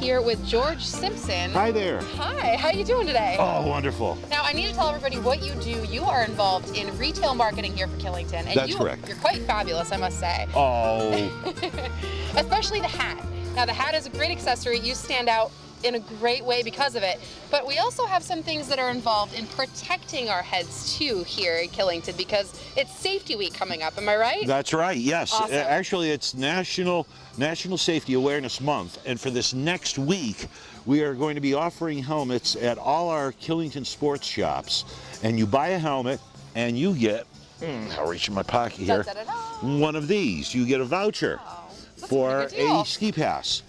here with George Simpson. Hi there. Hi, how you doing today? Oh, wonderful. Now, I need to tell everybody what you do. You are involved in retail marketing here for Killington. And That's correct. You're quite fabulous, I must say. Oh. Especially the hat. Now, the hat is a great accessory. You stand out in a great way because of it. But we also have some things that are involved in protecting our heads too here at Killington because it's Safety Week coming up, am I right? That's right, yes. Awesome. Actually, it's National Safety Awareness Month, and for this next week, we are going to be offering helmets at all our Killington sports shops. And you buy a helmet, and you get, I'll reach in my pocket here, one of these. You get a voucher for a ski pass.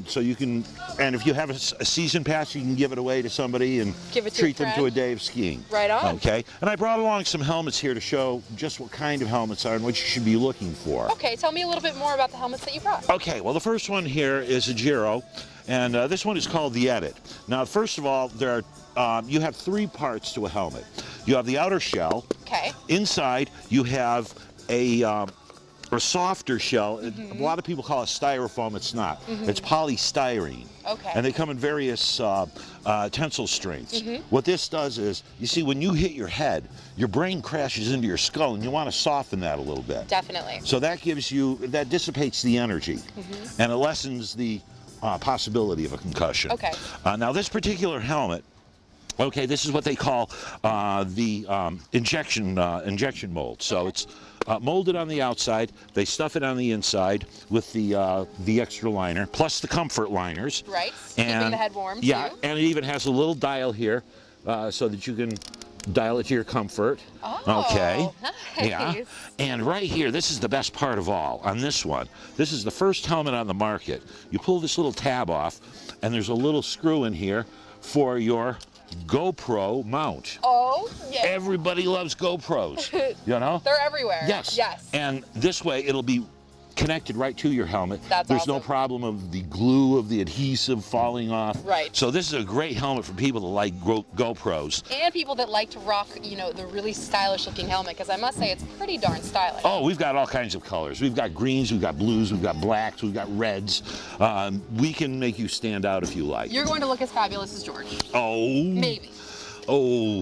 So you can, and if you have a season pass, you can give it away to somebody and treat them to a day of skiing. Right on. Okay. And I brought along some helmets here to show just what kind of helmets are and what you should be looking for. Okay, tell me a little bit more about the helmets that you brought. Okay, well the first one here is a Giro, and this one is called the Edit. Now first of all, there are, you have three parts to a helmet. You have the outer shell. Okay. Inside you have a softer shell. A lot of people call it styrofoam. It's not. It's polystyrene. Okay. And they come in various tensile strengths. What this does is, you see, when you hit your head, your brain crashes into your skull, and you want to soften that a little bit. Definitely. So that gives you, that dissipates the energy, and it lessens the possibility of a concussion. Okay. Now this particular helmet, okay, this is what they call the injection mold. So it's molded on the outside. They stuff it on the inside with the extra liner, plus the comfort liners. Right. And keeping the head warm. Yeah, too. and it even has a little dial here, so that you can dial it to your comfort. Oh, okay. Nice. Yeah. And right here, this is the best part of all. On this one, this is the first helmet on the market. You pull this little tab off, and there's a little screw in here for your GoPro mount. Oh, yeah. Everybody loves GoPros, you know? They're everywhere. Yes. Yes. And this way, it'll be connected right to your helmet. That's There's no awesome. problem of the glue of the adhesive falling off. Right. So this is a great helmet for people that like GoPros. And people that like to rock, you know, the really stylish looking helmet, because I must say it's pretty darn stylish. Oh, we've got all kinds of colors. We've got greens, we've got blues, we've got blacks, we've got reds. We can make you stand out if you like. You're going to look as fabulous as George. Oh. Maybe. Oh.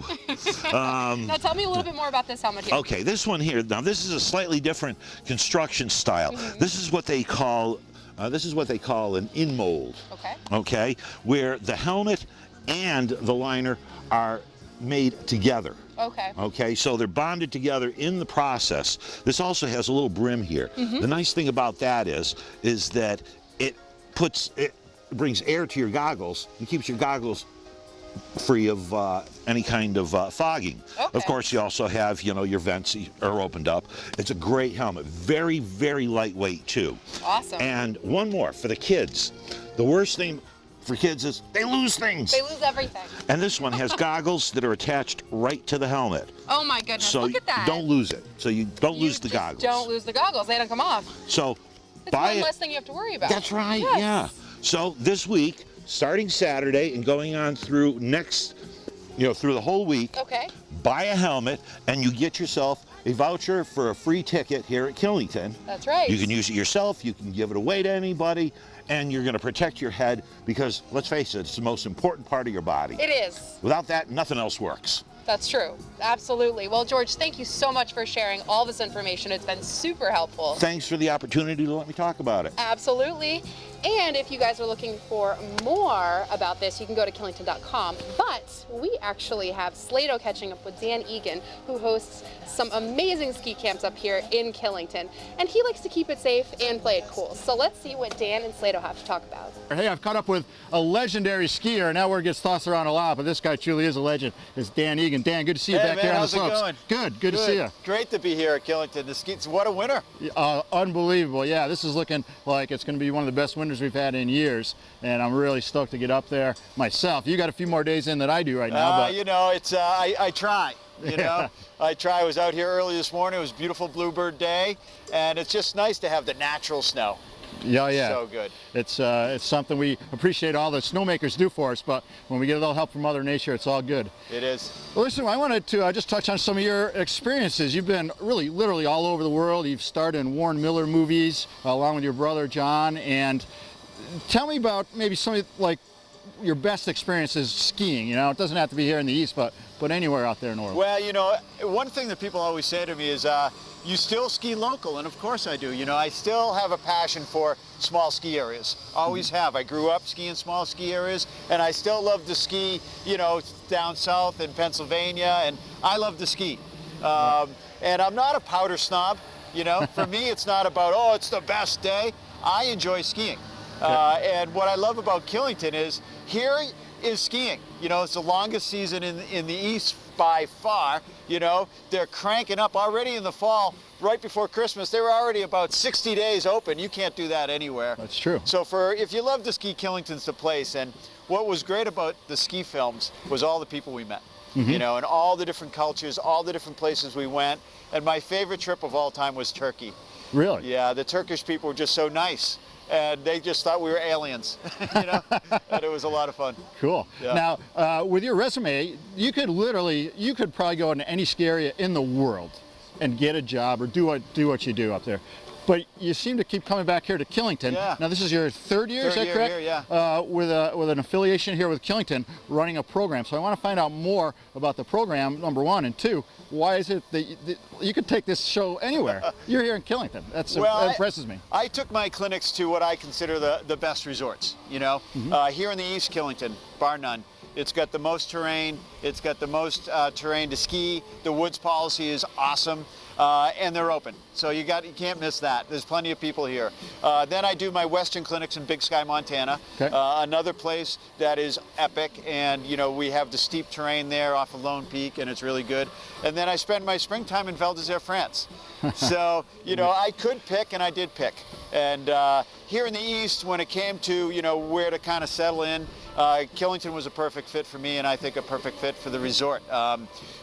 Now tell me a little bit more about this helmet here. Okay, this one here, now this is a slightly different construction style. This is what they call an in-mold. Okay. Okay, where the helmet and the liner are made together. Okay. Okay, so they're bonded together in the process. This also has a little brim here. The nice thing about that is that it brings air to your goggles and keeps your goggles free of any kind of fogging. Okay. Of course, you also have, you know, your vents are opened up. It's a great helmet. Very, very lightweight, too. Awesome. And one more, for the kids. The worst thing for kids is they lose things. They lose everything. And this one has goggles that are attached right to the helmet. Oh, my goodness. So look at that. don't lose it. So you don't lose the goggles. Don't lose the goggles. They don't come off. So It's buy one it. less thing you have to worry about. That's right, Yes. yeah. So this week, starting Saturday and going on through through the whole week, Okay. buy a helmet and you get yourself a voucher for a free ticket here at Killington. That's right. You can use it yourself, you can give it away to anybody, and you're going to protect your head because, let's face it, it's the most important part of your body. It is. Without that, nothing else works. That's true. Absolutely. Well, George, thank you so much for sharing all this information. It's been super helpful. Thanks for the opportunity to let me talk about it. Absolutely. And if you guys are looking for more about this, you can go to Killington.com. But we actually have Slado catching up with Dan Egan, who hosts some amazing ski camps up here in Killington. And he likes to keep it safe and play it cool. So let's see what Dan and Slado have to talk about. Hey, I've caught up with a legendary skier, and that word gets tossed around a lot, but this guy truly is a legend. It's Dan Egan. Dan, good to see you back there on the slopes. How's it going? Good to see you. Great to be here at Killington. The ski, what a winter. Unbelievable. Yeah, this is looking like it's going to be one of the best winters we've had in years, and I'm really stoked to get up there myself. You got a few more days in than I do right now. But you know, it's I try. You know, I try. I was out here early this morning. It was a beautiful bluebird day, and it's just nice to have the natural snow. Yeah. So good. It's something we appreciate all the snowmakers do for us, but when we get a little help from Mother Nature, it's all good. It is. Well, listen, I wanted to just touch on some of your experiences. You've been really, literally all over the world. You've starred in Warren Miller movies along with your brother John, and Tell me about maybe some of like your best experiences skiing. You know, it doesn't have to be here in the East, but anywhere out there in the world. Well, you know, one thing that people always say to me is, you still ski local, and of course I do. You know, I still have a passion for small ski areas. Always have. I grew up skiing small ski areas, and I still love to ski, you know, down south in Pennsylvania, and I love to ski. And I'm not a powder snob, you know. For me, it's not about, oh, it's the best day. I enjoy skiing. And what I love about Killington is here is skiing. You know, it's the longest season in the East by far. You know, they're cranking up already in the fall, right before Christmas. They were already about 60 days open. You can't do that anywhere. That's true. So if you love to ski, Killington's the place. And what was great about the ski films was all the people we met. You know, and all the different cultures, all the different places we went. And my favorite trip of all time was Turkey. Really? Yeah, the Turkish people were just so nice. And they just thought we were aliens, you know, and it was a lot of fun. Cool. Yeah. Now, with your resume, you could probably go into any ski area in the world and get a job or do what you do up there. But you seem to keep coming back here to Killington. Yeah. Now, this is your third year, is that Third correct? year here, yeah. With an affiliation here with Killington, running a program. So I want to find out more about the program, number one, and two, why is it that you could take this show anywhere? You're here in Killington. That impresses me. I took my clinics to what I consider the best resorts, you know. Here in the East, Killington, bar none. It's got the most terrain. It's got the most terrain to ski. The woods policy is awesome. And they're open, so you can't miss that. There's plenty of people here. Then I do my Western clinics in Big Sky, Montana. Okay. Another place that is epic, and you know we have the steep terrain there off of Lone Peak, and it's really good. And then I spend my springtime in Val d'Isère, France. So you know I could pick, and I did pick. And here in the East, when it came to where to kind of settle in, Killington was a perfect fit for me, and I think a perfect fit for the resort.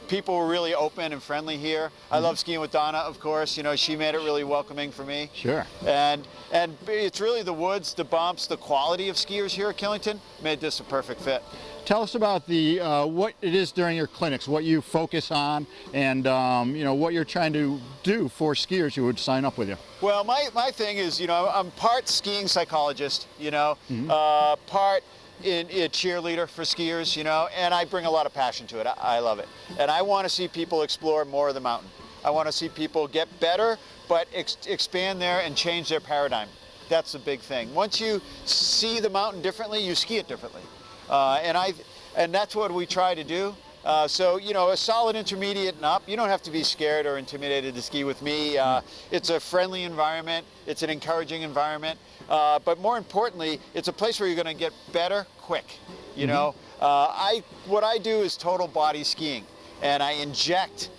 People were really open and friendly here. I love skiing with Donna, of course. You know, she made it really welcoming for me. Sure. And it's really the woods, the bumps, the quality of skiers here at Killington made this a perfect fit. Tell us about what it is during your clinics, what you focus on, and what you're trying to do for skiers who would sign up with you. Well, my thing is, I'm part skiing psychologist, part in cheerleader for skiers, and I bring a lot of passion to it. I love it. And I want to see people explore more of the mountain. I want to see people get better, but expand there and change their paradigm. That's the big thing. Once you see the mountain differently, you ski it differently. And that's what we try to do. So, a solid intermediate and up. You don't have to be scared or intimidated to ski with me. It's a friendly environment. It's an encouraging environment. But more importantly, it's a place where you're going to get better quick. What I do is total body skiing, and I inject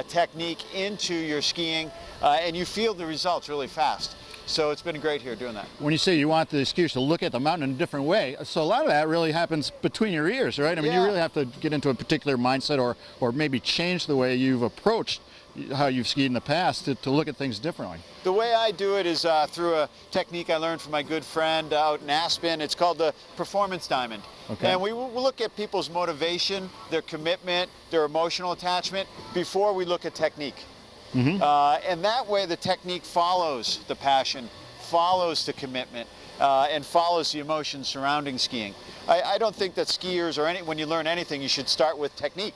technique into your skiing, and you feel the results really fast. So it's been great here doing that. When you say you want the skiers to look at the mountain in a different way, so a lot of that really happens between your ears, right? I mean, you really have to get into a particular mindset or maybe change the way you've approached how you've skied in the past to look at things differently. The way I do it is through a technique I learned from my good friend out in Aspen. It's called the Performance Diamond. Okay. And we look at people's motivation, their commitment, their emotional attachment before we look at technique. And that way the technique follows the passion, follows the commitment, and follows the emotions surrounding skiing. I don't think that skiers when you learn anything, you should start with technique.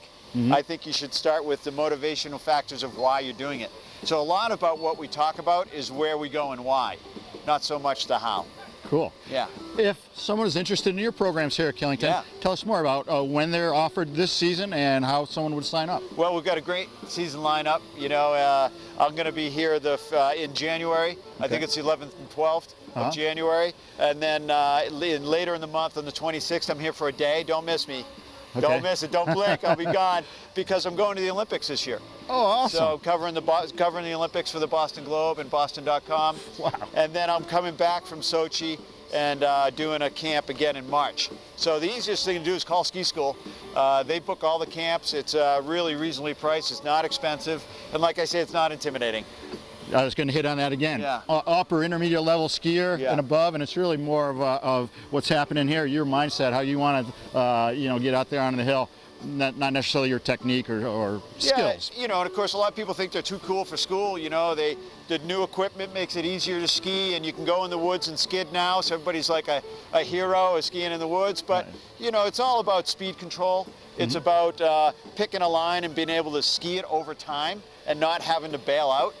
I think you should start with the motivational factors of why you're doing it. So a lot about what we talk about is where we go and why, not so much the how. Cool. Yeah. If someone is interested in your programs here at Killington, tell us more about when they're offered this season and how someone would sign up. Well, we've got a great season lineup. I'm going to be here in January. I think it's the 11th and 12th of January. And then later in the month on the 26th, I'm here for a day. Don't miss me. Okay. Don't miss it. Don't blink. I'll be gone because I'm going to the Olympics this year. Oh, awesome. So covering the Olympics for the Boston Globe and Boston.com. Wow. And then I'm coming back from Sochi and doing a camp again in March. So the easiest thing to do is call Ski School. They book all the camps. It's really reasonably priced. It's not expensive. And like I say, it's not intimidating. I was going to hit on that again. Yeah. Upper intermediate level skier and above, and it's really more of what's happening here, your mindset, how you want to get out there on the hill. not necessarily your technique or skills. Yeah, you know, and of course a lot of people think they're too cool for school. You know, the new equipment makes it easier to ski, and you can go in the woods and skid now, so everybody's like a hero of skiing in the woods. But you know, it's all about speed control. It's about picking a line and being able to ski it over time and not having to bail out.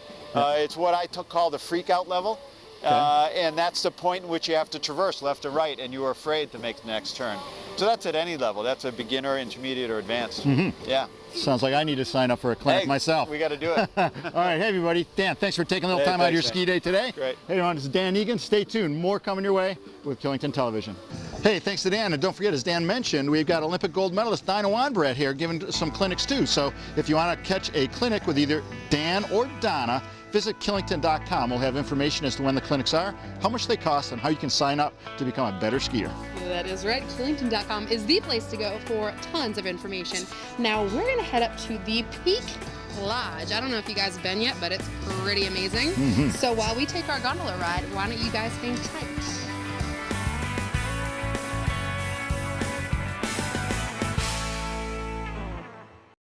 It's what I call the freak out level. And that's the point in which you have to traverse left or right, and you are afraid to make the next turn. So that's at any level. That's a beginner, intermediate, or advanced. Yeah. Sounds like I need to sign up for a clinic myself. We got to do it. All right, hey everybody. Dan, thanks for taking a little time out of your ski day today. Great. Hey everyone, this is Dan Egan. Stay tuned. More coming your way with Killington Television. Hey, thanks to Dan. And don't forget, as Dan mentioned, we've got Olympic gold medalist Dinah Wanbrett here giving some clinics too. So if you want to catch a clinic with either Dan or Donna, visit Killington.com. We'll have information as to when the clinics are, how much they cost, and how you can sign up to become a better skier. That is right. Killington.com is the place to go for tons of information. Now we're going to head up to the Peak Lodge. I don't know if you guys have been yet, but it's pretty amazing. So while we take our gondola ride, why don't you guys hang tight?